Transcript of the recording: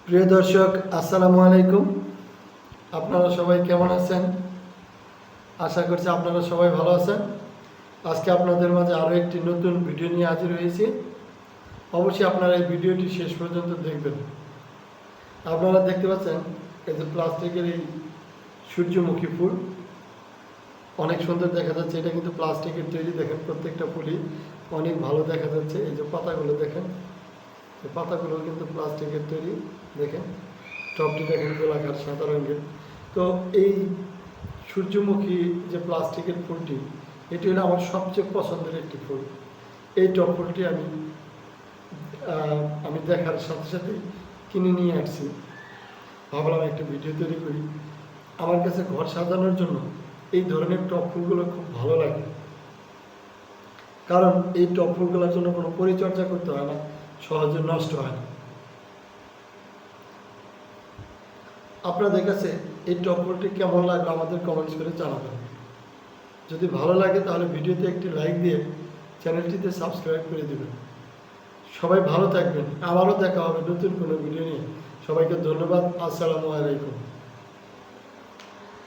প্রিয় দর্শক, আসসালামু আলাইকুম। আপনারা সবাই কেমন আছেন? আশা করছি আপনারা সবাই ভালো আছেন। আজকে আপনাদের মাঝে আরও একটি নতুন ভিডিও নিয়ে হাজির হয়েছি। অবশ্যই আপনারা এই ভিডিওটি শেষ পর্যন্ত দেখবেন। আপনারা দেখতে পাচ্ছেন এই যে প্লাস্টিকের এই সূর্যমুখী ফুল, অনেক সুন্দর দেখা যাচ্ছে। এটা কিন্তু প্লাস্টিকের তৈরি। দেখেন প্রত্যেকটা ফুলই অনেক ভালো দেখা যাচ্ছে। এই যে পাতাগুলো দেখেন, এই পাতাগুলো কিন্তু প্লাস্টিকের তৈরি। দেখেন টবটি দেখেন গোলাকার সাদা রঙের। তো এই সূর্যমুখী যে প্লাস্টিকের ফুলটি, এটি হলো আমার সবচেয়ে পছন্দের একটি ফুল। এই টব ফুলটি আমি দেখার সাথে সাথে কিনে নিয়ে আসছি। ভাবলাম একটা ভিডিও তৈরি করি। আমার কাছে ঘর সাজানোর জন্য এই ধরনের টব ফুলগুলো খুব ভালো লাগে, কারণ এই টব ফুলগুলোর জন্য কোনো পরিচর্যা করতে হয় না, সহজে নষ্ট হয় না। আপনাদের কাছে এই টব ফুলটি কেমন লাগলো আমাদের কমেন্টস করে জানাবেন। যদি ভালো লাগে তাহলে ভিডিওতে একটি লাইক দিয়ে চ্যানেলটিতে সাবস্ক্রাইব করে দেবেন। সবাই ভালো থাকবেন। আবারও দেখা হবে নতুন কোনো ভিডিও নিয়ে। সবাইকে ধন্যবাদ। আসসালামু আলাইকুম।